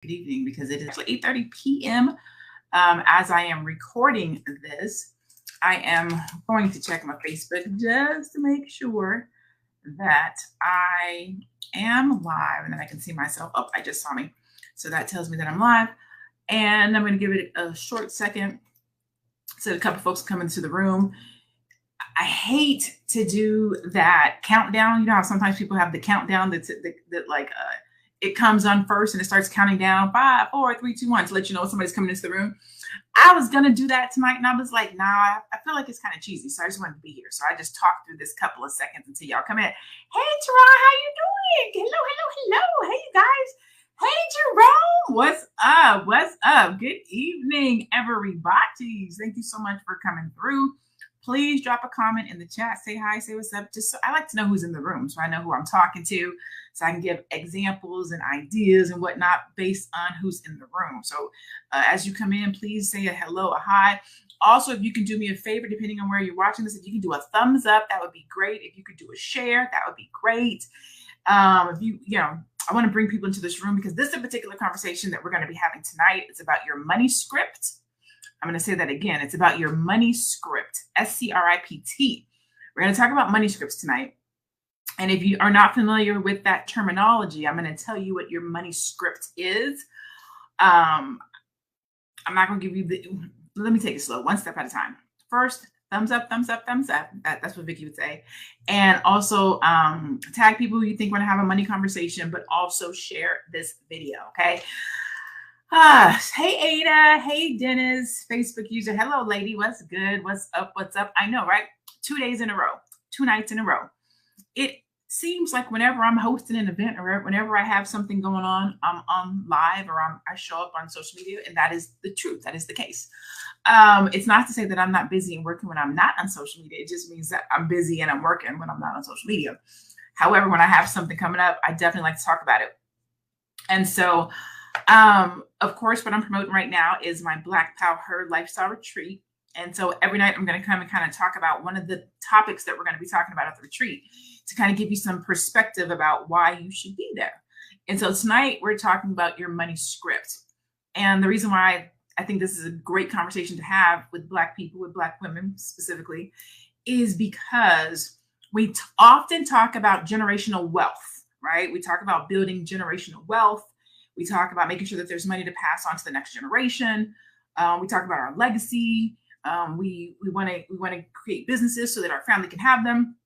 Good evening, because it is actually 8:30 p.m. As I am recording this, I am going to check my Facebook just to make sure that I am live and then I can see myself. Oh, I just saw me. So that tells me that I'm live. And I'm going to give it a short second so a couple folks come into the room. I hate to do that countdown. You know how sometimes people have the countdown that it comes on first and it starts counting down 5, 4, 3, 2, 1 to let you know somebody's coming into the room. I was going to do that tonight and I was like, nah, I feel like it's kind of cheesy. So I just wanted to be here. So I just talked through this couple of seconds until y'all come in. Hey, Teron, how you doing? Hello. Hey, you guys. Hey, Jerome. What's up? What's up? Good evening, everybody. Thank you so much for coming through. Please drop a comment in the chat. Say hi, say what's up. Just so I like to know who's in the room so I know who I'm talking to, so I can give examples and ideas and whatnot based on who's in the room. So as you come in, please say a hello, a hi. Also, if you can do me a favor, depending on where you're watching this, if you can do a thumbs up, that would be great. If you could do a share, that would be great. I want to bring people into this room because this is a particular conversation that we're going to be having tonight. It's about your money script. I'm going to say that again. It's about your money script, SCRIPT. We're going to talk about money scripts tonight. And if you are not familiar with that terminology, I'm going to tell you what your money script is. I'm not going to give you let me take it slow, one step at a time. First, thumbs up, thumbs up, thumbs up. That's what Vicky would say. And also tag people who you think want to have a money conversation, but also share this video, okay? Hey, Ada. Hey, Dennis, Facebook user. Hello, lady. What's good? What's up? What's up? I know, right? 2 days in a row, 2 nights in a row. It seems like whenever I'm hosting an event or whenever I have something going on, I'm on live or I show up on social media, and that is the truth. That is the case. It's not to say that I'm not busy and working when I'm not on social media. It just means that I'm busy and I'm working when I'm not on social media. However, when I have something coming up, I definitely like to talk about it. And so, of course, what I'm promoting right now is my Black Power Herd Lifestyle Retreat. And so every night I'm going to come and kind of talk about one of the topics that we're going to be talking about at the retreat to kind of give you some perspective about why you should be there. And so tonight we're talking about your money script. And the reason why I think this is a great conversation to have with Black people, with Black women specifically, is because we often talk about generational wealth, right? We talk about building generational wealth. We talk about making sure that there's money to pass on to the next generation. We talk about our legacy. We want to create businesses so that our family can have them,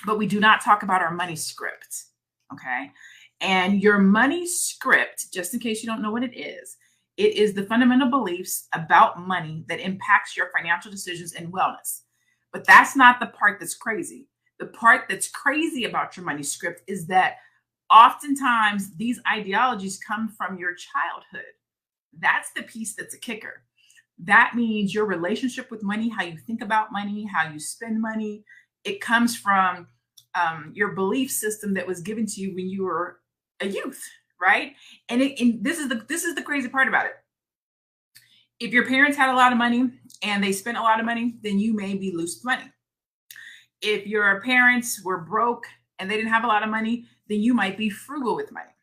but we do not talk about our money script. Okay. And your money script, just in case you don't know what it is the fundamental beliefs about money that impacts your financial decisions and wellness. But that's not the part that's crazy. The part that's crazy about your money script is that oftentimes these ideologies come from your childhood. That's the piece that's a kicker. That means your relationship with money, how you think about money, how you spend money, it comes from your belief system that was given to you when you were a youth, right? And this is the crazy part about it. If your parents had a lot of money and they spent a lot of money, then you may be loose with money. If your parents were broke and they didn't have a lot of money, then you might be frugal with money.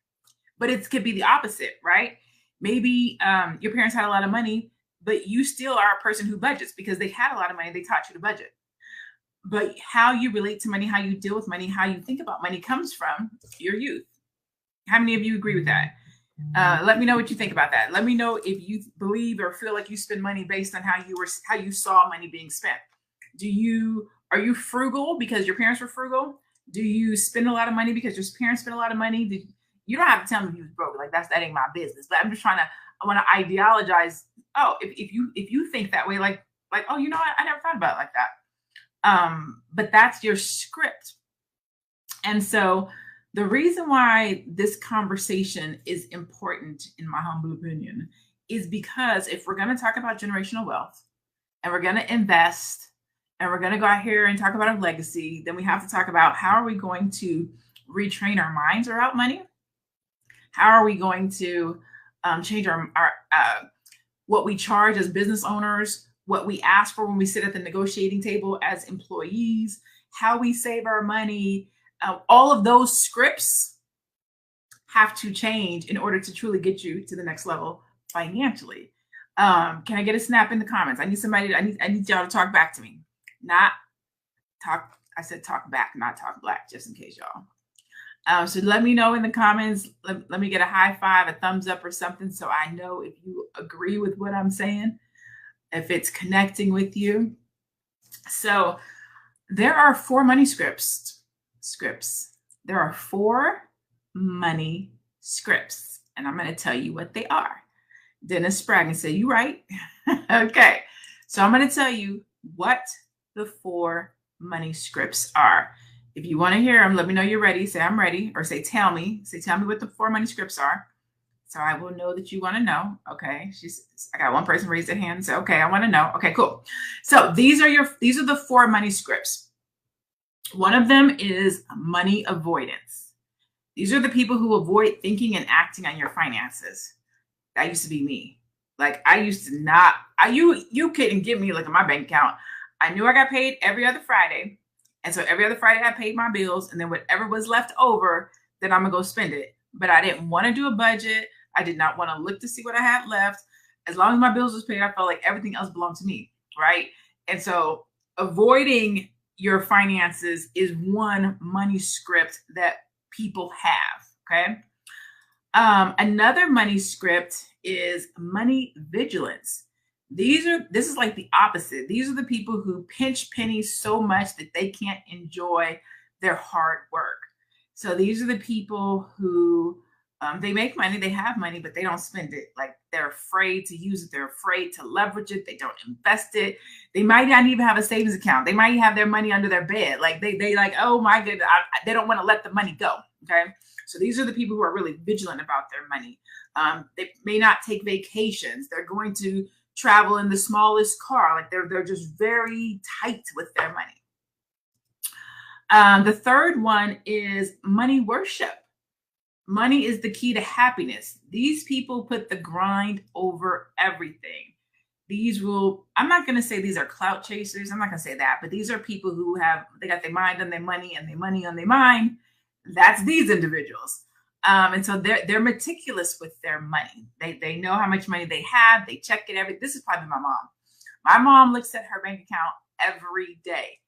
But it could be the opposite, right? Maybe your parents had a lot of money, but you still are a person who budgets because they had a lot of money. They taught you to budget. But how you relate to money, how you deal with money, how you think about money comes from your youth. How many of you agree with that? Let me know what you think about that. Let me know if you believe or feel like you spend money based on how you saw money being spent. Are you frugal because your parents were frugal? Do you spend a lot of money because your parents spent a lot of money? You don't have to tell me if you was broke. Like that ain't my business. But I'm just I want to ideologize. Oh, if you think that way, like, oh, you know what? I never thought about it like that. But that's your script. And so the reason why this conversation is important, in my humble opinion, is because if we're going to talk about generational wealth and we're going to invest and we're going to go out here and talk about our legacy, then we have to talk about how are we going to retrain our minds around money? How are we going to change our what we charge as business owners, what we ask for when we sit at the negotiating table as employees, how we save our money, all of those scripts have to change in order to truly get you to the next level financially. Can I get a snap in the comments? I need somebody, I need y'all to talk back to me. Not talk, I said talk back, not talk black, just in case y'all. So let me know in the comments. Let me get a high five, a thumbs up or something, so I know if you agree with what I'm saying, if it's connecting with you. So there are 4 money scripts. There are 4 money scripts, and I'm going to tell you what they are. Dennis Spraggan said, "You right?" Okay, so I'm going to tell you what the 4 money scripts are. If you want to hear them, let me know you're ready. Say I'm ready, or say tell me what the 4 money scripts are, so I will know that you want to know. Okay, I got one person raise their hand and say, "Okay, I want to know." Okay, cool. So these are the 4 money scripts. One of them is money avoidance. These are the people who avoid thinking and acting on your finances. That used to be me. Like, I used to not, you couldn't get me look at my bank account. I knew I got paid every other Friday. And so every other Friday I paid my bills, and then whatever was left over, then I'm gonna go spend it. But I didn't want to do a budget. I did not want to look to see what I had left. As long as my bills was paid, I felt like everything else belonged to me, right? And so avoiding your finances is one money script that people have, okay? Another money script is money vigilance. This is like the opposite. These are the people who pinch pennies so much that they can't enjoy their hard work. So these are the people who they make money, they have money, but they don't spend it. Like, they're afraid to use it. They're afraid to leverage it. They don't invest it. They might not even have a savings account. They might have their money under their bed. Like they like, oh my goodness, they don't want to let the money go. Okay. So these are the people who are really vigilant about their money. They may not take vacations. They're going to travel in the smallest car. Like, they're just very tight with their money. The third one is money worship. Money is the key to happiness. These people put the grind over everything. I'm not going to say these are clout chasers. I'm not going to say that, but these are people who they got their mind on their money and their money on their mind. That's these individuals. And so they're meticulous with their money. They know how much money they have. They check it this is probably my mom. My mom looks at her bank account every day.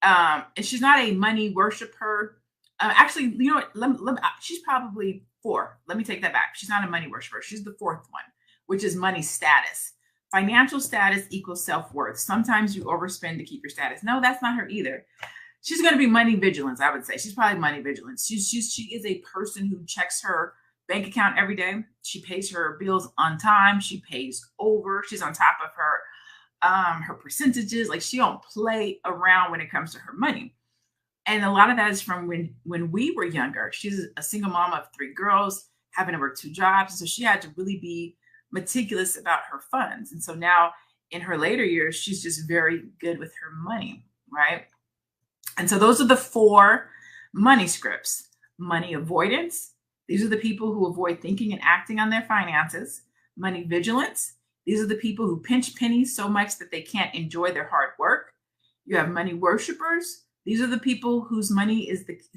And she's not a money worshiper. Actually, you know what? She's probably 4. Let me take that back. She's not a money worshiper. She's the 4th one, which is money status. Financial status equals self-worth. Sometimes you overspend to keep your status. No, that's not her either. She's going to be money vigilance, I would say. She's probably money vigilance. She is a person who checks her bank account every day. She pays her bills on time. She pays over. She's on top of her percentages. Like, she don't play around when it comes to her money. And a lot of that is from when we were younger. She's a single mom of 3 girls, having to work 2 jobs. So she had to really be meticulous about her funds. And so now in her later years, she's just very good with her money, right? And so those are the 4 money scripts. Money avoidance. These are the people who avoid thinking and acting on their finances. Money vigilance. These are the people who pinch pennies so much that they can't enjoy their hard work. You have money worshipers. These are the people who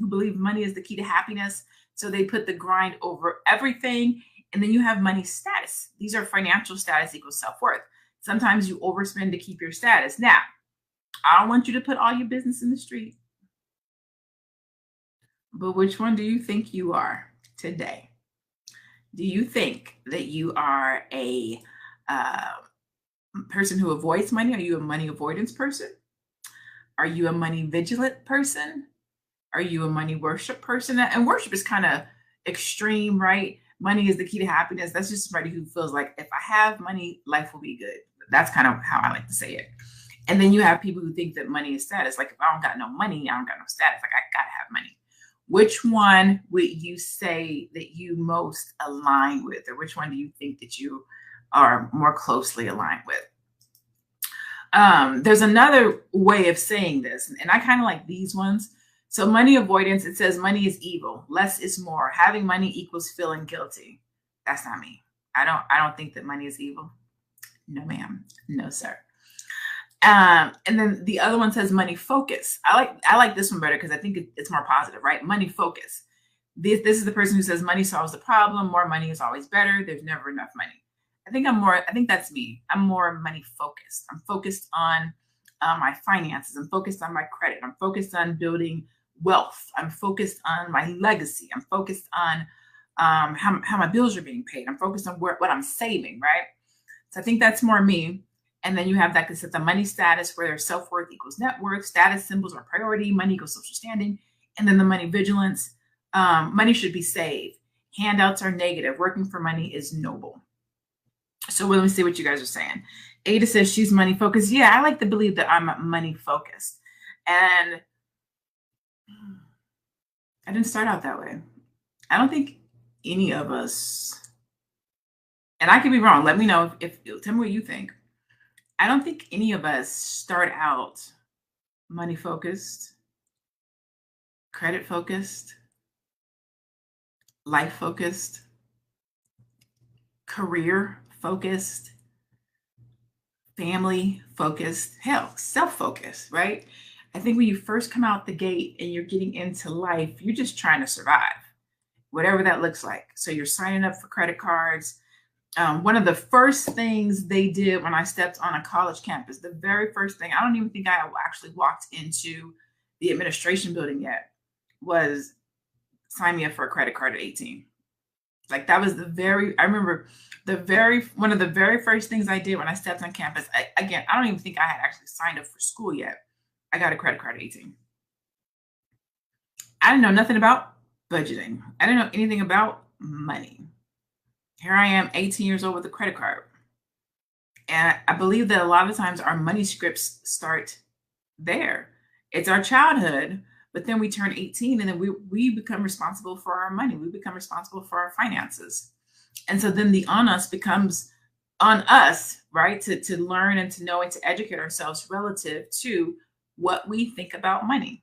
believe money is the key to happiness. So they put the grind over everything. And then you have money status. These are financial status equals self-worth. Sometimes you overspend to keep your status. Now, I don't want you to put all your business in the street. But which one do you think you are today? Do you think that you are a person who avoids money? Are you a money avoidance person? Are you a money vigilant person? Are you a money worship person? And worship is kind of extreme, right? Money is the key to happiness. That's just somebody who feels like, if I have money, life will be good. That's kind of how I like to say it. And then you have people who think that money is status. Like, if I don't got no money, I don't got no status. Like, I gotta have money. Which one would you say that you most align with? Or which one do you think that you are more closely aligned with? There's another way of saying this, and I kind of like these ones. So money avoidance, it says money is evil. Less is more. Having money equals feeling guilty. That's not me. I don't think that money is evil. No, ma'am. No, sir. And then the other one says money focus. I like this one better because I think it's more positive, right? Money focus. This is the person who says money solves the problem. More money is always better. There's never enough money. I think that's me. I'm more money focused. I'm focused on my finances. I'm focused on my credit. I'm focused on building wealth. I'm focused on my legacy. I'm focused on how my bills are being paid. I'm focused on what I'm saving, right? So I think that's more me. And then you have that concept of money status, where their self-worth equals net worth, status symbols are priority, money equals social standing. And then the money vigilance, money should be saved. Handouts are negative. Working for money is noble. So let me see what you guys are saying. Ada says she's money focused. Yeah, I like to believe that I'm money focused. And I didn't start out that way. I don't think any of us, and I could be wrong. Let me know if tell me what you think. I don't think any of us start out money focused, credit focused, life focused, career focused, family focused, hell, self-focused, right? I think when you first come out the gate and you're getting into life, you're just trying to survive, whatever that looks like. So you're signing up for credit cards. One of the first things they did when I stepped on a college campus, the very first thing, I don't even think I actually walked into the administration building yet, was sign me up for a credit card at 18. Like that was I remember one of the very first things I did when I stepped on campus. I don't even think I had actually signed up for school yet. I got a credit card at 18. I didn't know nothing about budgeting. I didn't know anything about money. Here I am, 18 years old with a credit card. And I believe that a lot of times our money scripts start there. It's our childhood, but then we turn 18 and then we become responsible for our money. We become responsible for our finances. And so then the onus becomes on us, right? To learn and to know and to educate ourselves relative to what we think about money.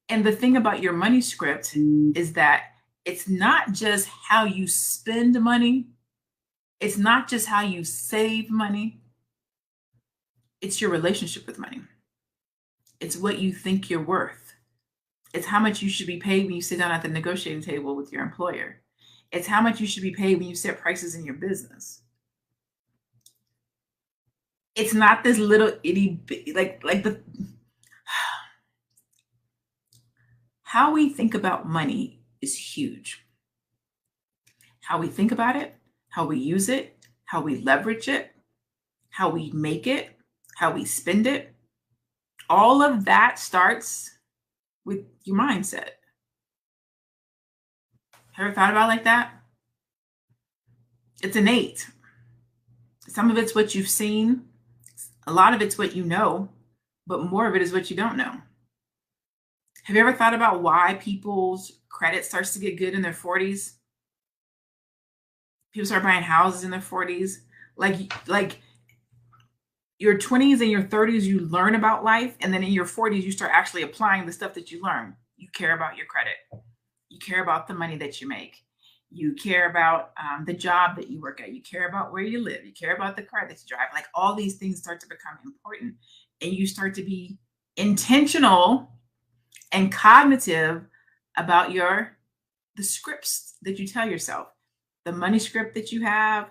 And the thing about your money script is that it's not just how you spend money. It's not just how you save money. It's your relationship with money. It's what you think you're worth. It's how much you should be paid when you sit down at the negotiating table with your employer. It's how much you should be paid when you set prices in your business. It's not this little itty how we think about money is huge. How we think about it, how we use it, how we leverage it, how we make it, how we spend it. All of that starts with your mindset. Ever thought about it like that? It's innate. Some of it's what you've seen. A lot of it's what you know, but more of it is what you don't know. Have you ever thought about why people's credit starts to get good in their 40s? People start buying houses in their 40s. Like your 20s and your 30s, you learn about life. And then in your 40s, you start actually applying the stuff that you learn. You care about your credit. You care about the money that you make. You care about the job that you work at. You care about where you live. You care about the car that you drive. Like all these things start to become important. And you start to be intentional and cognitive about the scripts that you tell yourself, the money script that you have,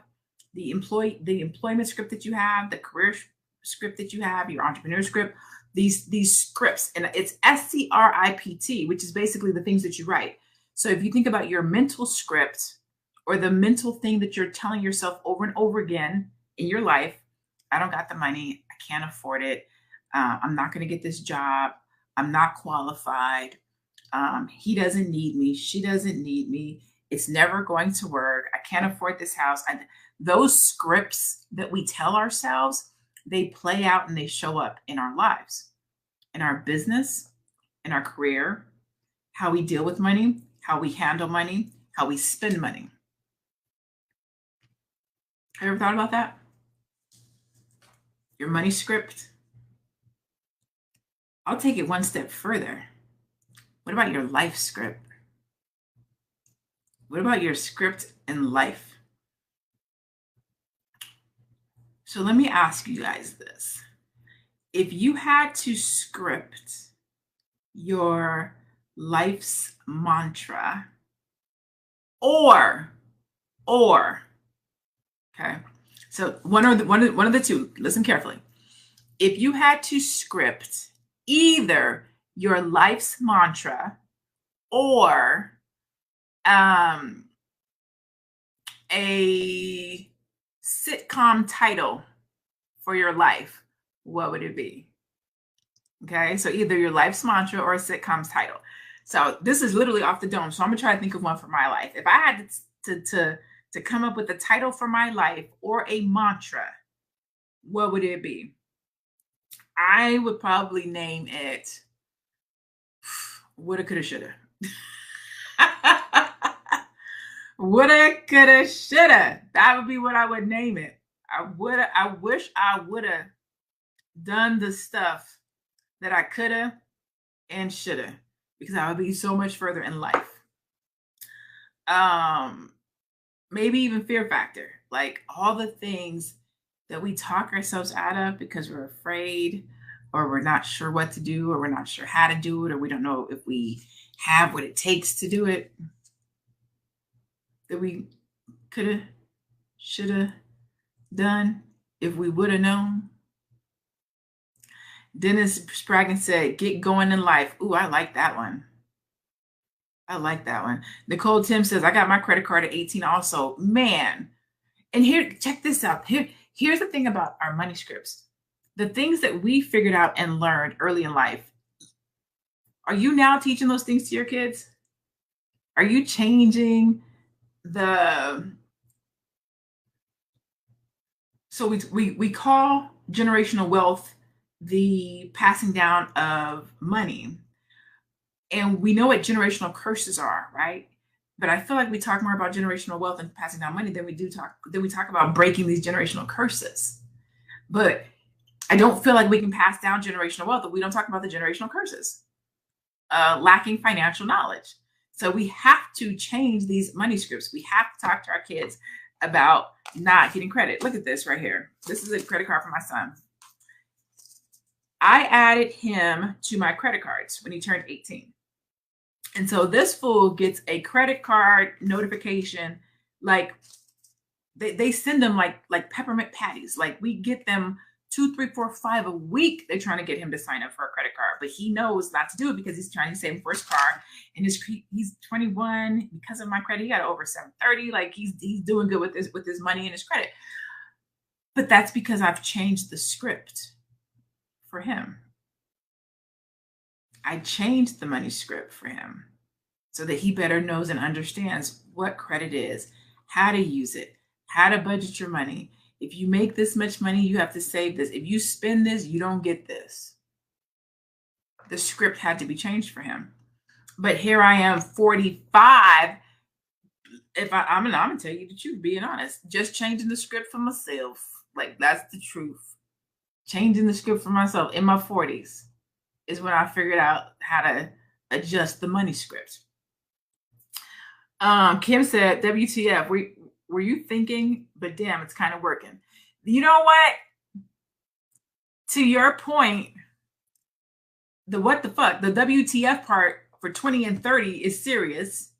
the employment script that you have, the career script that you have, your entrepreneur script, these scripts. And it's SCRIPT, which is basically the things that you write. So if you think about your mental script or the mental thing that you're telling yourself over and over again in your life, I don't got the money, I can't afford it, I'm not going to get this job, I'm not qualified, he doesn't need me, she doesn't need me, it's never going to work, I can't afford this house. Those scripts that we tell ourselves, they play out and they show up in our lives, in our business, in our career, how we deal with money, how we handle money, how we spend money. Have you ever thought about that? Your money script? I'll take it one step further. What about your life script? What about your script in life? So let me ask you guys this. If you had to script your life's mantra, or, okay. So one of the two, listen carefully. If you had to script either your life's mantra or a sitcom title for your life, what would it be? Okay, so either your life's mantra or a sitcom's title. So this is literally off the dome. So I'm gonna try to think of one for my life. If I had to come up with a title for my life or a mantra, what would it be? I would probably name it woulda, coulda, shoulda. Woulda, coulda, shoulda. That would be what I would name it. I wish I woulda done the stuff that I coulda and shoulda, because I would be so much further in life. Maybe even fear factor, like all the things that we talk ourselves out of because we're afraid, or we're not sure what to do, or we're not sure how to do it, or we don't know if we have what it takes to do it, that we coulda, shoulda done if we would have known. Dennis Spraggin said, get going in life. Ooh, I like that one. I like that one. Nicole Tim says, I got my credit card at 18 also. Man. And here, check this out. Here's the thing about our money scripts. The things that we figured out and learned early in life. Are you now teaching those things to your kids? Are you changing so we call generational wealth the passing down of money. And we know what generational curses are, right? But I feel like we talk more about generational wealth and passing down money than we talk about breaking these generational curses. But I don't feel like we can pass down generational wealth if we don't talk about the generational curses. Lacking financial knowledge. So we have to change these money scripts. We have to talk to our kids about not getting credit. Look at this right here. This is a credit card for my son. I added him to my credit cards when he turned 18. And so this fool gets a credit card notification. Like they send them like peppermint patties. Like we get them 2, 3, 4, 5 a week. They're trying to get him to sign up for a credit card, but he knows not to do it because he's trying to save for his car. And he's 21. Because of my credit, he got over 730. Like he's doing good with his money and his credit. But that's because I've changed the script for him. I changed the money script for him so that he better knows and understands what credit is, how to use it, how to budget your money. If you make this much money, you have to save this. If you spend this, you don't get this. The script had to be changed for him. But here I am, 45. I'm gonna tell you the truth, being honest, just changing the script for myself. Like that's the truth. Changing the script for myself in my 40s is when I figured out how to adjust the money script. Kim said, WTF, were you thinking, but damn, it's kind of working. You know what? To your point, the what the fuck, the WTF part for 20 and 30 is serious.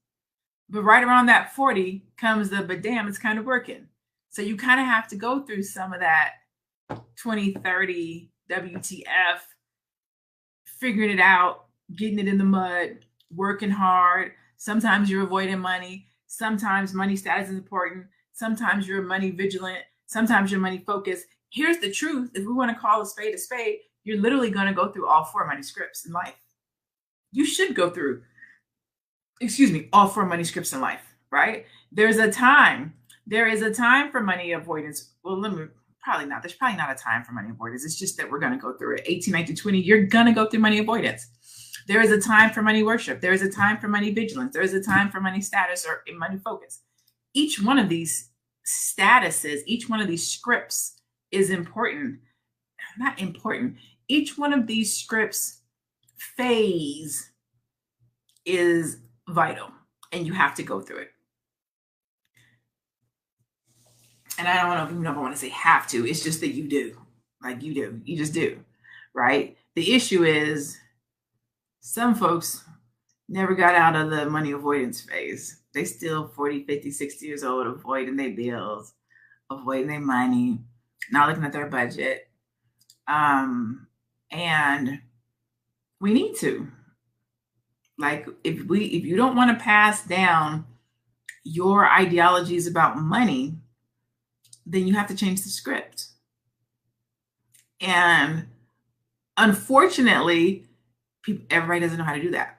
But right around that 40 comes the, but damn, it's kind of working. So you kind of have to go through some of that 20, 30 WTF, figuring it out, getting it in the mud, working hard. Sometimes you're avoiding money. Sometimes money status is important. Sometimes you're money vigilant. Sometimes you're money focused. Here's the truth. If we want to call a spade, you're literally going to go through all 4 money scripts in life. You should go through, all 4 money scripts in life, right? There is a time for money avoidance. Well, probably not. There's probably not a time for money avoidance. It's just that we're going to go through it. 18, 19, 20, you're going to go through money avoidance. There is a time for money worship. There is a time for money vigilance. There is a time for money status or money focus. Each one of these statuses, each one of these scripts is important. Not important. Each one of these scripts phase is vital, and you have to go through it. And I don't know if I want to say have to. It's just that you do. Like you do. You just do. Right? The issue is some folks never got out of the money avoidance phase. They still 40, 50, 60 years old, avoiding their bills, avoiding their money, not looking at their budget. And we need to. Like, if you don't want to pass down your ideologies about money, then you have to change the script. And unfortunately, everybody doesn't know how to do that.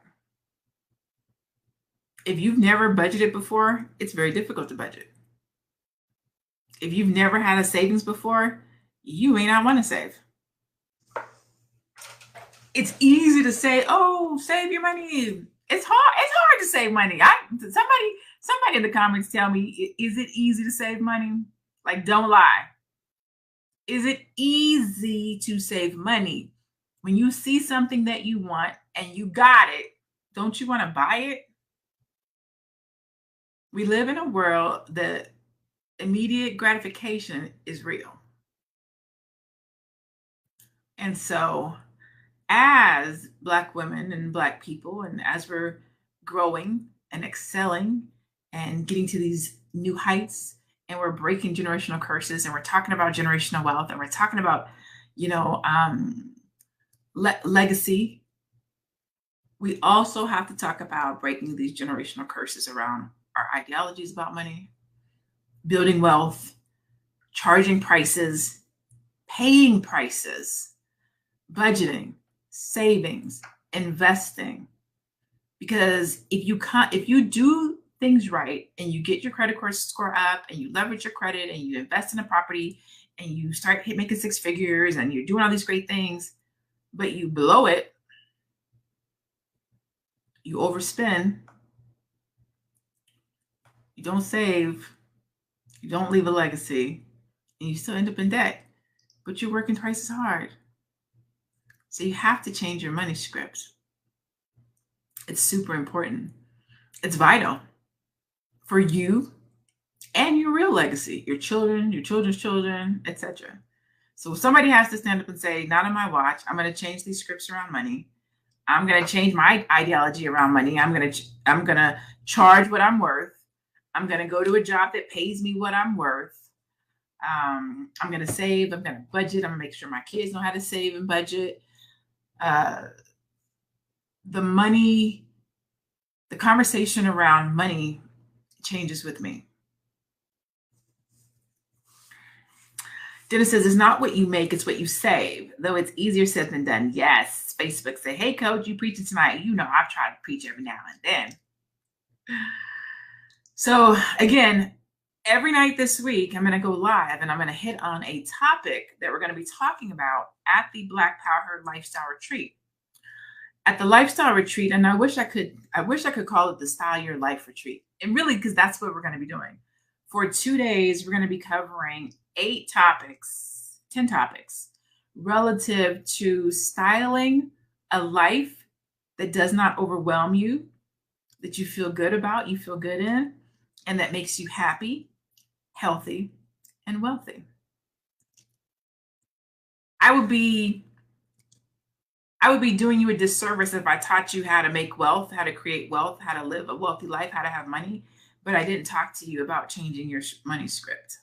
If you've never budgeted before, it's very difficult to budget. If you've never had a savings before, you may not want to save. It's easy to say, oh, save your money. It's hard to save money. Somebody in the comments tell me, is it easy to save money? Like, don't lie. Is it easy to save money? When you see something that you want and you got it, don't you want to buy it? We live in a world that immediate gratification is real. And so as Black women and Black people, and as we're growing and excelling and getting to these new heights, and we're breaking generational curses, and we're talking about generational wealth, and we're talking about, legacy, we also have to talk about breaking these generational curses around our ideologies about money, building wealth, charging prices, paying prices, budgeting, savings, investing. Because if you do things right and you get your credit score up and you leverage your credit and you invest in a property and you start making six figures and you're doing all these great things, but you blow it, you overspend, you don't save, you don't leave a legacy, and you still end up in debt, but you're working twice as hard. So you have to change your money script. It's super important. It's vital for you and your real legacy, your children, your children's children, etc. So somebody has to stand up and say, not on my watch. I'm going to change these scripts around money. I'm going to change my ideology around money. I'm going to charge what I'm worth. I'm going to go to a job that pays me what I'm worth. I'm going to save. I'm going to budget. I'm going to make sure my kids know how to save and budget. The conversation around money changes with me. Dennis says, it's not what you make, it's what you save, though it's easier said than done. Yes. Facebook say, hey, coach, you preaching tonight. You know, I've tried to preach every now and then. So again, every night this week, I'm going to go live and I'm going to hit on a topic that we're going to be talking about at the Black Power Lifestyle Retreat. At the Lifestyle Retreat, and I wish I could call it the Style Your Life Retreat. And really, because that's what we're going to be doing. For 2 days, we're going to be covering 10 topics relative to styling a life that does not overwhelm you, that you feel good about, you feel good in, and that makes you happy, healthy, and wealthy. I would be doing you a disservice if I taught you how to make wealth, how to create wealth, how to live a wealthy life, how to have money, but I didn't talk to you about changing your money script.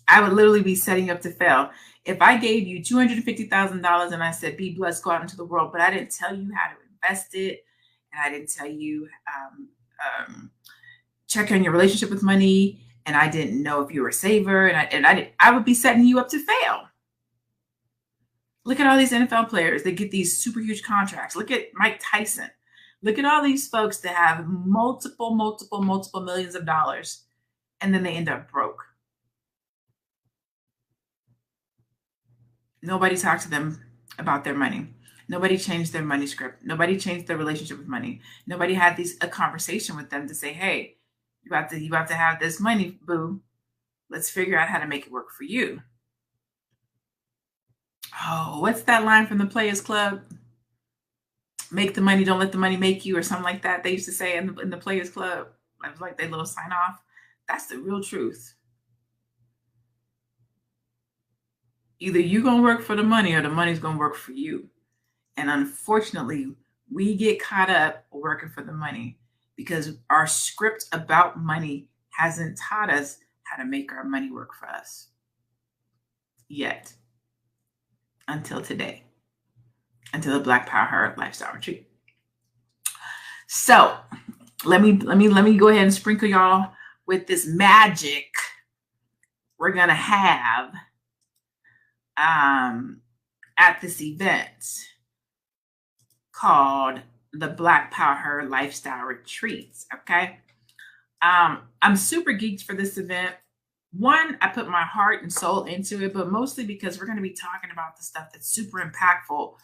I would literally be setting you up to fail. If I gave you $250,000 and I said, be blessed, go out into the world, but I didn't tell you how to invest it, and I didn't tell you check on your relationship with money, and I didn't know if you were a saver, and I would be setting you up to fail. Look at all these NFL players that get these super huge contracts. Look at Mike Tyson. Look at all these folks that have multiple millions of dollars, and then they end up broke. Nobody talked to them about their money. Nobody changed their money script. Nobody changed their relationship with money. Nobody had a conversation with them to say, hey, you have to have this money, boo. Let's figure out how to make it work for you. Oh, what's that line from the Players Club? Make the money, don't let the money make you, or something like that. They used to say in the Players Club. It was like their little sign off. That's the real truth. Either you're going to work for the money or the money's going to work for you. And unfortunately, We get caught up working for the money because our script about money hasn't taught us how to make our money work for us yet, until today, until the Black Power Lifestyle Retreat. So let me go ahead and sprinkle y'all with this magic we're gonna have at this event called the Black Power Lifestyle Retreats. Okay. I'm super geeked for this event. One, I put my heart and soul into it, but mostly because we're going to be talking about the stuff that's super impactful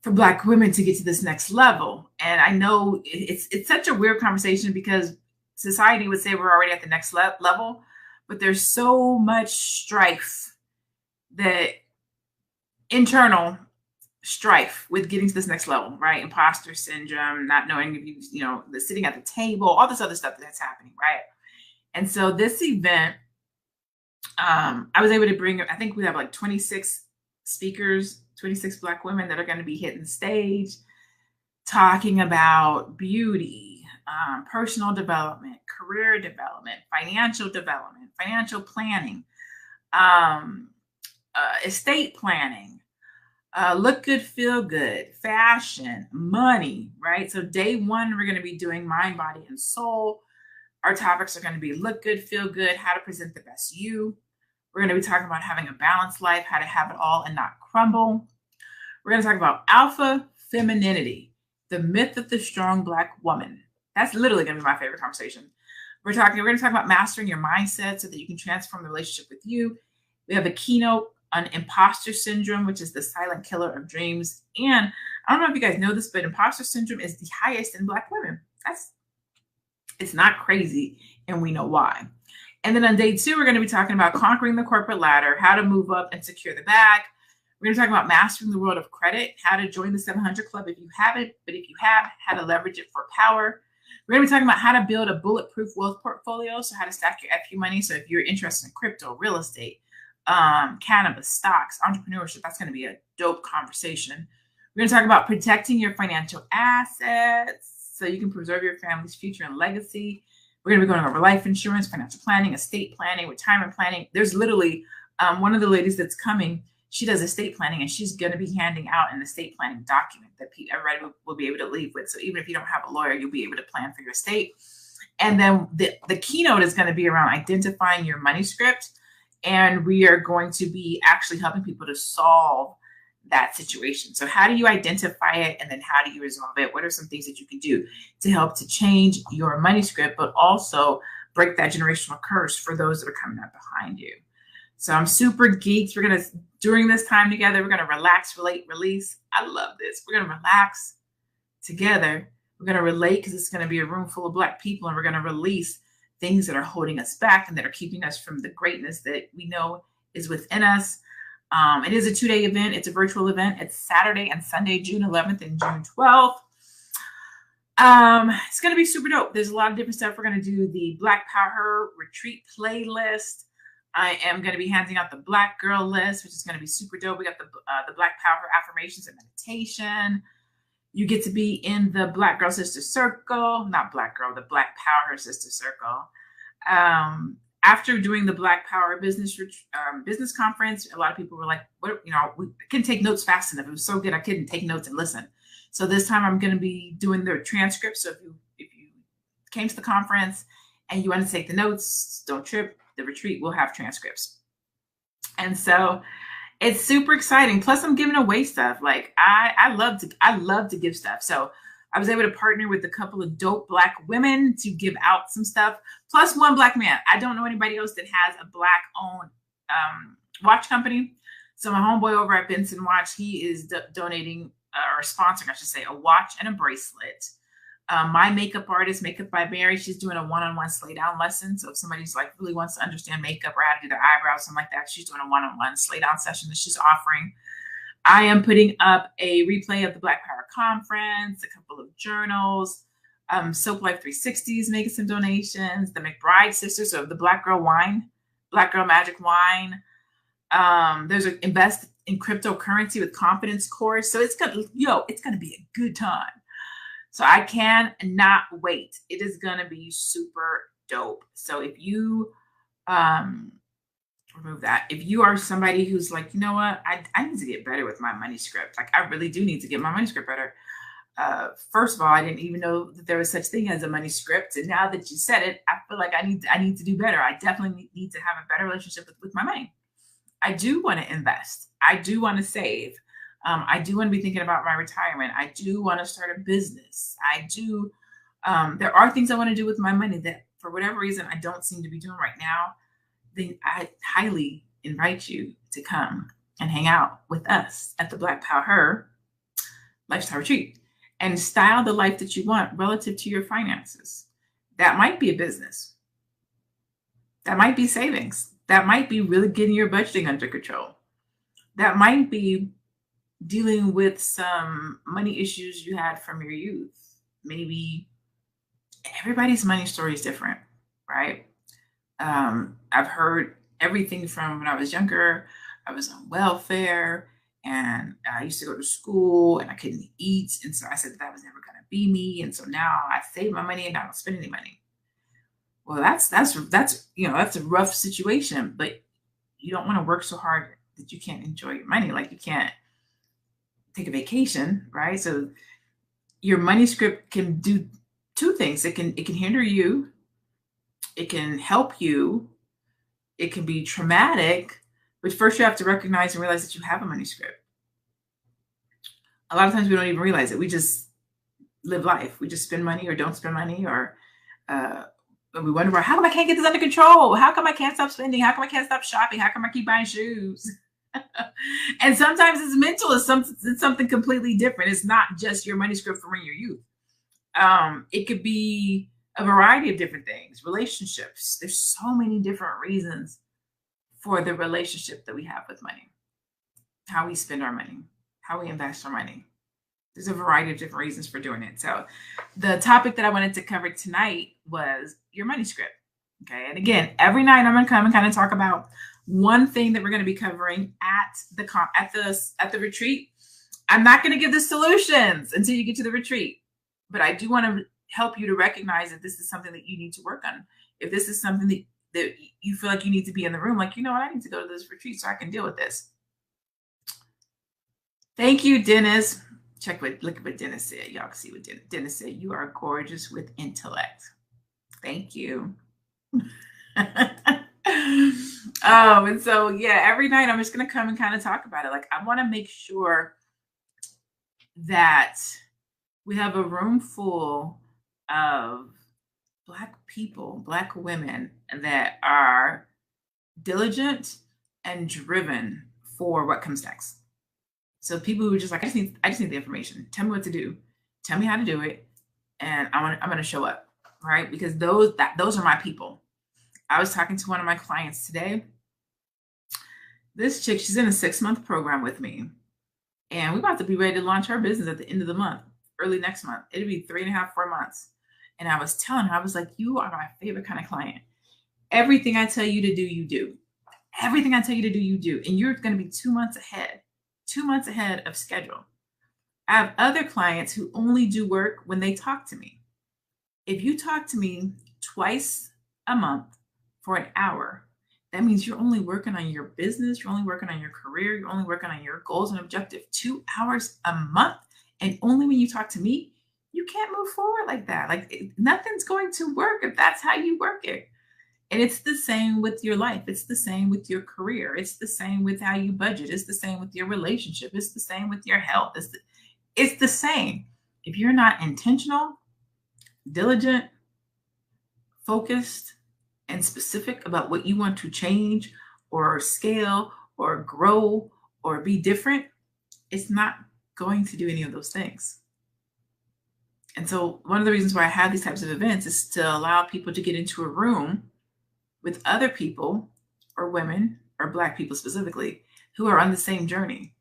for Black women to get to this next level. And I know it's such a weird conversation because society would say we're already at the next level, but there's so much strife, that internal strife with getting to this next level, right? Imposter syndrome, not knowing if you know, the sitting at the table, all this other stuff that's happening, right? And so this event, I was able to bring, I think we have like 26 speakers, 26 Black women that are going to be hitting the stage, talking about beauty, personal development, career development, financial planning, estate planning, look good, feel good, fashion, money, right? So day one, we're going to be doing mind, body, and soul. Our topics are going to be look good, feel good, how to present the best you. We're going to be talking about having a balanced life, how to have it all and not crumble. We're going to talk about alpha femininity, the myth of the strong Black woman. That's literally going to be my favorite conversation. We're going to talk about mastering your mindset so that you can transform the relationship with you. We have a keynote on imposter syndrome, which is the silent killer of dreams. And I don't know if you guys know this, but imposter syndrome is the highest in Black women. It's not crazy, and we know why. And then on day two, we're going to be talking about conquering the corporate ladder, how to move up and secure the bag. We're going to talk about mastering the world of credit, how to join the 700 Club if you haven't, but if you have, how to leverage it for power. We're going to be talking about how to build a bulletproof wealth portfolio, so how to stack your FU money. So if you're interested in crypto, real estate, cannabis, stocks, entrepreneurship, that's going to be a dope conversation. We're going to talk about protecting your financial assets so you can preserve your family's future and legacy. We're going to be going over life insurance, financial planning, estate planning, retirement planning. There's literally one of the ladies that's coming. She does estate planning, and she's going to be handing out an estate planning document that everybody will be able to leave with. So even if you don't have a lawyer, you'll be able to plan for your estate. And then the keynote is going to be around identifying your money script. And we are going to be actually helping people to solve that situation. So how do you identify it? And then how do you resolve it? What are some things that you can do to help to change your money script, but also break that generational curse for those that are coming up behind you? So I'm super geeked. We're going to, during this time together, we're going to relax, relate, release. I love this. We're going to relax together. We're going to relate because it's going to be a room full of Black people, and we're going to release things that are holding us back and that are keeping us from the greatness that we know is within us. It is a 2-day event. It's a virtual event. It's Saturday and Sunday, June 11th and June 12th. It's going to be super dope. There's a lot of different stuff. We're going to do the Black Power Retreat playlist. I am going to be handing out the Black Girl list, which is going to be super dope. We got the Black Power affirmations and meditation. You get to be in the Black Girl Sister Circle, not Black Girl, the Black Power Sister Circle. After doing the Black Power business conference, a lot of people were like, "What? You know, we couldn't take notes fast enough. It was so good, I couldn't take notes and listen." So this time, I'm going to be doing the transcript. So if you came to the conference and you want to take the notes, don't trip. The retreat will have transcripts, and so it's super exciting. Plus, I'm giving away stuff. Like I love to give stuff. So I was able to partner with a couple of dope Black women to give out some stuff, plus one Black man. I don't know anybody else that has a Black-owned watch company. So my homeboy over at Benson Watch, he is donating or sponsoring, I should say, a watch and a bracelet. My makeup artist, Makeup by Mary, she's doing a one-on-one slay down lesson. So if somebody's like really wants to understand makeup or how to do their eyebrows, something like that, she's doing a one-on-one slay down session that she's offering. I am putting up a replay of the Black Power Conference, a couple of journals, Soap Life 360s making some donations, the McBride sisters of the Black Girl Wine, Black Girl Magic Wine. There's an Invest in Cryptocurrency with Confidence course. So it's gonna be a good time. So I cannot wait. It is going to be super dope. So if you, remove that. If you are somebody who's like, you know what, I need to get better with my money script. Like I really do need to get my money script better. First of all, I didn't even know that there was such thing as a money script. And now that you said it, I feel like I need to do better. I definitely need to have a better relationship with my money. I do want to invest. I do want to save. I do want to be thinking about my retirement. I do want to start a business. I do. There are things I want to do with my money that for whatever reason, I don't seem to be doing right now. Then I highly invite you to come and hang out with us at the Black Power Lifestyle Retreat and style the life that you want relative to your finances. That might be a business. That might be savings. That might be really getting your budgeting under control. That might be dealing with some money issues you had from your youth. Maybe everybody's money story is different, right? I've heard everything from when I was younger. I was on welfare and I used to go to school and I couldn't eat. And so I said that was never going to be me. And so now I save my money and I don't spend any money. Well, that's a rough situation, but you don't want to work so hard that you can't enjoy your money. Like you can't take a vacation, right? So your money script can do two things. It can hinder you. It can help you. It can be traumatic, but first you have to recognize and realize that you have a money script. A lot of times we don't even realize it. We just live life. We just spend money or don't spend money, or we wonder, how come I can't get this under control? How come I can't stop spending? How come I can't stop shopping? How come I keep buying shoes? And sometimes it's mental. It's something completely different. It's not just your money script from your youth. It could be a variety of different things, relationships. There's so many different reasons for the relationship that we have with money, how we spend our money, how we invest our money. There's a variety of different reasons for doing it. So the topic that I wanted to cover tonight was your money script. Okay. And again, every night I'm going to come and kind of talk about one thing that we're going to be covering at the retreat. I'm not going to give the solutions until you get to the retreat, but I do want to help you to recognize that this is something that you need to work on. If this is something that you feel like you need to be in the room, like, you know what, I need to go to this retreat so I can deal with this. Thank you, Dennis. Look at what Dennis said. Y'all can see what Dennis said. You are gorgeous with intellect. Thank you. And so, yeah, every night I'm just going to come and kind of talk about it. Like, I want to make sure that we have a room full of Black people, Black women that are diligent and driven for what comes next. So people who are just like, I just need the information. Tell me what to do. Tell me how to do it. And I'm going to show up, right? Because those are my people. I was talking to one of my clients today. This chick, she's in a 6-month program with me. And we're about to be ready to launch our business at the end of the month, early next month. It'll be 3.5, 4 months. And I was telling her, I was like, you are my favorite kind of client. Everything I tell you to do, you do. Everything I tell you to do, you do. And you're going to be 2 months ahead of schedule. I have other clients who only do work when they talk to me. If you talk to me twice a month for an hour, that means you're only working on your business. You're only working on your career. You're only working on your goals and objective 2 hours a month. And only when you talk to me, you can't move forward like that. Like nothing's going to work if that's how you work it. And it's the same with your life. It's the same with your career. It's the same with how you budget. It's the same with your relationship. It's the same with your health. It's the same. If you're not intentional, diligent, focused, and specific about what you want to change or scale or grow or be different, it's not going to do any of those things. And so one of the reasons why I have these types of events is to allow people to get into a room with other people or women or Black people specifically who are on the same journey.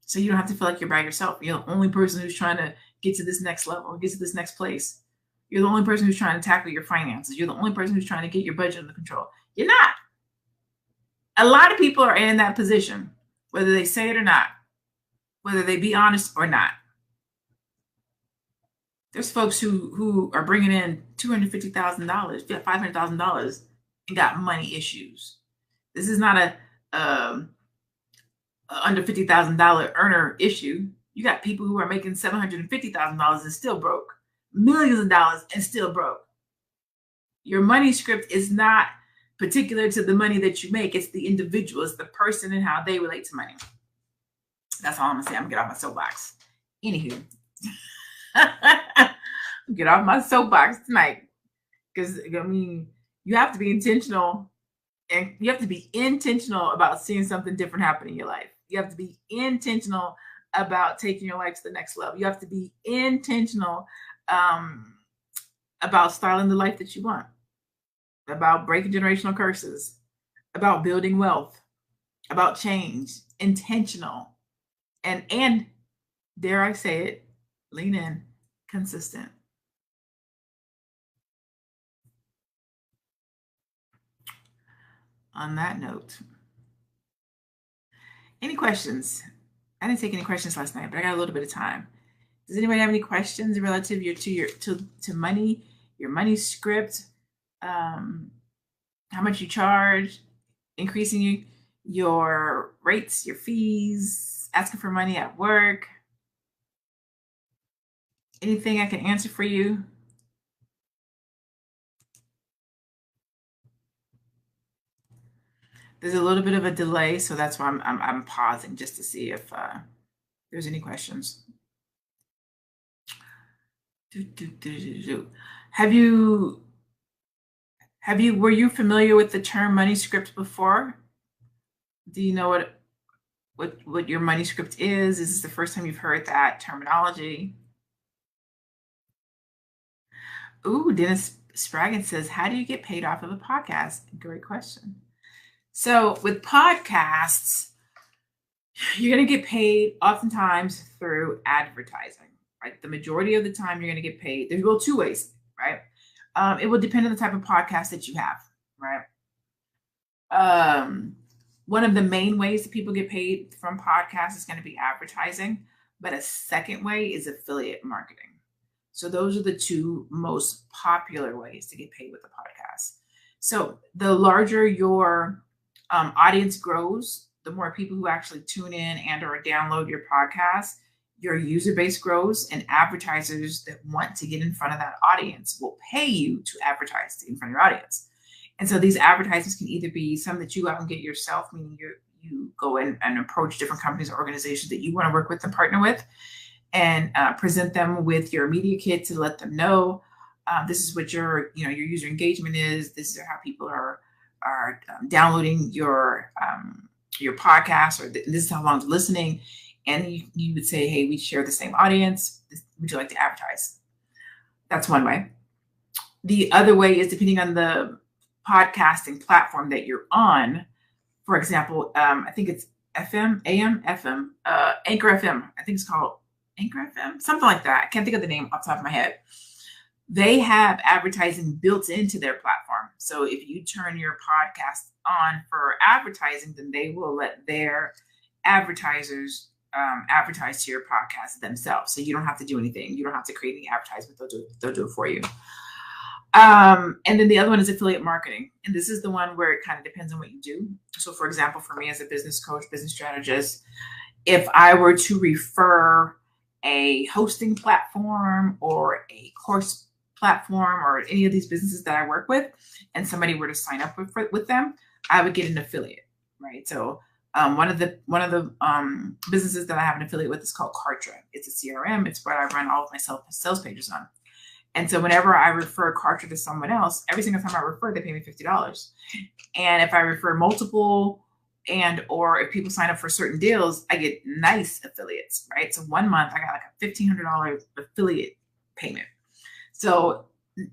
So you don't have to feel like you're by yourself. You're the only person who's trying to get to this next level or get to this next place. You're the only person who's trying to tackle your finances. You're the only person who's trying to get your budget under control. You're not. A lot of people are in that position, whether they say it or not, whether they be honest or not. There's folks who are bringing in $250,000, $500,000 and got money issues. This is not a under $50,000 earner issue. You got people who are making $750,000 and still broke, millions of dollars and still broke. Your money script is not particular to the money that you make. It's the individual, it's the person and how they relate to money. That's all I'm gonna say. I'm gonna get off my soapbox. Anywho, get off my soapbox tonight, because I mean, you have to be intentional, and you have to be intentional about seeing something different happen in your life. You have to be intentional about taking your life to the next level. You have to be intentional about styling the life that you want, about breaking generational curses, about building wealth, about change, intentional, and dare I say it, lean in, consistent. On that note, any questions? I didn't take any questions last night, but I got a little bit of time. Does anybody have any questions relative to money, your money script, how much you charge, increasing your rates, your fees, asking for money at work? Anything I can answer for you? There's a little bit of a delay, so that's why I'm pausing just to see if there's any questions. Were you familiar with the term money script before? Do you know what your money script is? Is this the first time you've heard that terminology? Ooh, Dennis Spraggins says, how do you get paid off of a podcast? Great question. So with podcasts, you're going to get paid oftentimes through advertising, right? The majority of the time you're going to get paid. There's well two ways, right? It will depend on the type of podcast that you have, right? One of the main ways that people get paid from podcasts is going to be advertising, but a second way is affiliate marketing. So those are the two most popular ways to get paid with a podcast. So the larger your audience grows, the more people who actually tune in and or download your podcast, your user base grows, and advertisers that want to get in front of that audience will pay you to advertise in front of your audience. And so these advertisements can either be some that you go out and get yourself, meaning you go in and approach different companies or organizations that you want to work with and partner with, and present them with your media kit to let them know this is what your user engagement is. This is how people are downloading your podcast, or this is how long they're listening. And you would say, hey, we share the same audience. Would you like to advertise? That's one way. The other way is depending on the podcasting platform that you're on. For example, I think it's FM, AM, FM, Anchor FM. I think it's called Anchor FM, something like that. I can't think of the name off the top of my head. They have advertising built into their platform. So if you turn your podcast on for advertising, then they will let their advertisers advertise to your podcast themselves. So you don't have to do anything. You don't have to create any advertisement. They'll do it for you. And then the other one is affiliate marketing. And this is the one where it kind of depends on what you do. So for example, for me as a business coach, business strategist, if I were to refer a hosting platform or a course platform or any of these businesses that I work with, and somebody were to sign up with them, I would get an affiliate, right? So one of the businesses that I have an affiliate with is called Kartra. It's a CRM. It's where I run all of my sales pages on. And so whenever I refer Kartra to someone else, every single time I refer, they pay me $50. And if I refer multiple or if people sign up for certain deals, I get nice affiliates, right? So 1 month I got like a $1,500 affiliate payment. So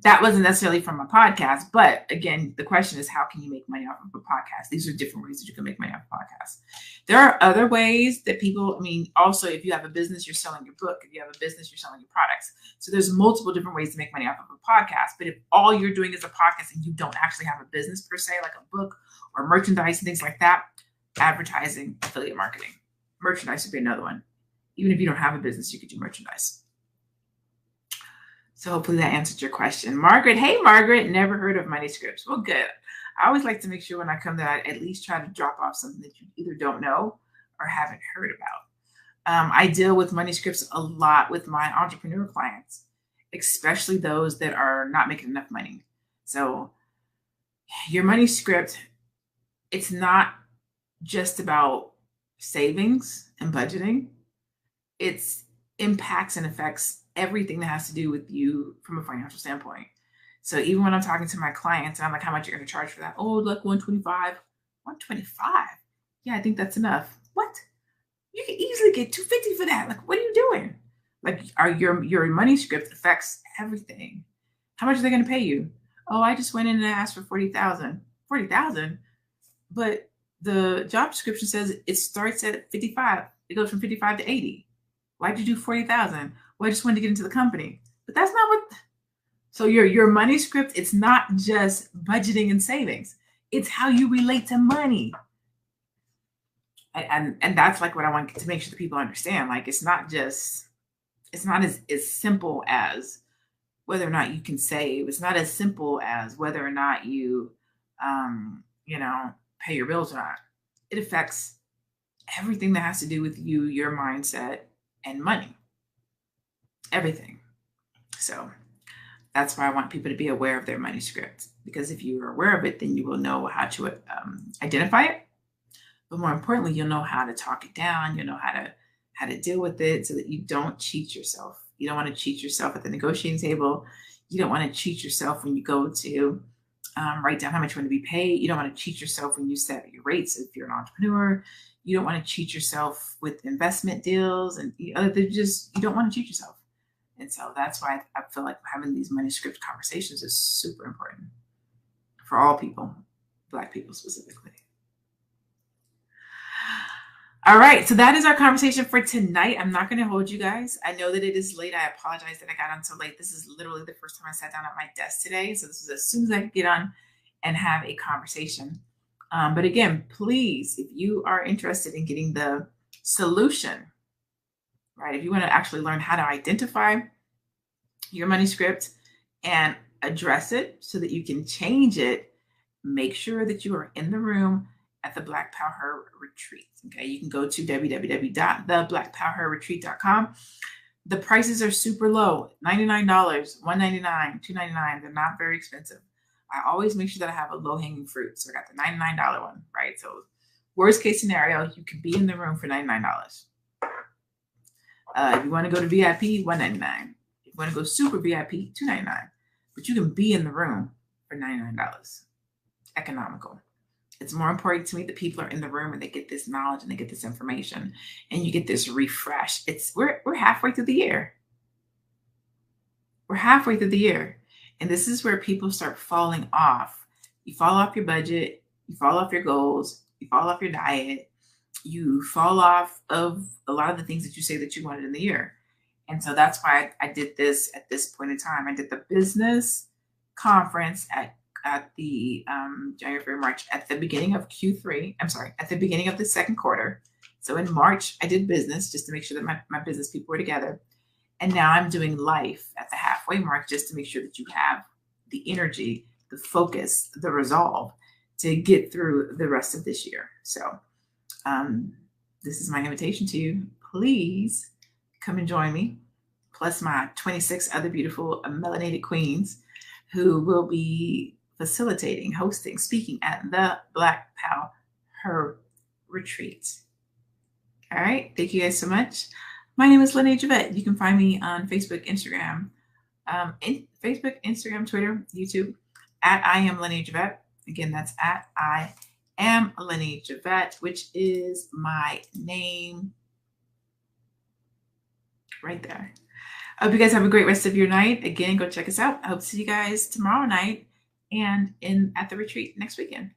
that wasn't necessarily from a podcast, but again, the question is, how can you make money off of a podcast? These are different ways that you can make money off a podcast. There are other ways that people, also if you have a business, you're selling your book. If you have a business, you're selling your products. So there's multiple different ways to make money off of a podcast. But if all you're doing is a podcast and you don't actually have a business per se, like a book or merchandise and things like that, advertising, affiliate marketing. Merchandise would be another one. Even if you don't have a business, you could do merchandise. So hopefully that answered your question. Margaret, hey, Margaret, never heard of money scripts. Well, good. I always like to make sure when I come that I at least try to drop off something that you either don't know or haven't heard about. I deal with money scripts a lot with my entrepreneur clients, especially those that are not making enough money. So your money script, it's not just about savings and budgeting. It's impacts and affects everything that has to do with you from a financial standpoint. So even when I'm talking to my clients and I'm like, how much you're going to charge for that? Oh, look, 125. 125? Yeah, I think that's enough. What? You can easily get 250 for that. Like, what are you doing? Like, your money script affects everything. How much are they going to pay you? Oh, I just went in and asked for 40,000. 40,000? But the job description says it starts at 55. It goes from 55 to 80. Why'd you do 40,000? Well, I just wanted to get into the company. But that's not what. So your money script, it's not just budgeting and savings. It's how you relate to money. And that's like what I want to make sure that people understand. Like, it's not as simple as whether or not you can save. It's not as simple as whether or not you, pay your bills or not. It affects everything that has to do with you, your mindset, and money. Everything. So that's why I want people to be aware of their money script, because if you are aware of it, then you will know how to identify it. But more importantly, you'll know how to talk it down. You'll know how to deal with it so that you don't cheat yourself. You don't want to cheat yourself at the negotiating table. You don't want to cheat yourself when you go to write down how much you want to be paid. You don't want to cheat yourself when you set your rates if you're an entrepreneur. You don't want to cheat yourself with investment deals, and you don't want to cheat yourself. And so that's why I feel like having these money script conversations is super important for all people, Black people specifically. All right, so that is our conversation for tonight. I'm not going to hold you guys. I know that it is late. I apologize that I got on so late. This is literally the first time I sat down at my desk today. So this is as soon as I could get on and have a conversation. But again, please, if you are interested in getting the solution, right? If you want to actually learn how to identify your money script and address it so that you can change it, make sure that you are in the room at the Black Power Retreat. Okay, you can go to www.theblackpowerretreat.com. The prices are super low, $99, $199, $299. They're not very expensive. I always make sure that I have a low-hanging fruit. So I got the $99 one, right? So worst case scenario, you could be in the room for $99. If you want to go to VIP, $199. If you want to go super VIP, $299. But you can be in the room for $99. Economical. It's more important to me that people are in the room and they get this knowledge and they get this information and you get this refresh. We're halfway through the year. We're halfway through the year. And this is where people start falling off. You fall off your budget. You fall off your goals. You fall off your diet. You fall off of a lot of the things that you say that you wanted in the year. And so that's why I did this at this point in time. I did the business conference at the January, February, March, at the beginning of Q3. I'm sorry, at the beginning of the second quarter. So in March, I did business just to make sure that my business people were together. And now I'm doing life at the halfway mark just to make sure that you have the energy, the focus, the resolve to get through the rest of this year. So this is my invitation to you. Please come and join me, plus my 26 other beautiful melanated queens who will be facilitating, hosting, speaking at the Black Power Retreat. All right. Thank you guys so much. My name is LaNée Javet. You can find me on Facebook, Instagram, Twitter, YouTube, at I am LaNée Javet. Again, that's at I am LaNée Javet, which is my name right there. I hope you guys have a great rest of your night. Again, go check us out. I hope to see you guys tomorrow night and at the retreat next weekend.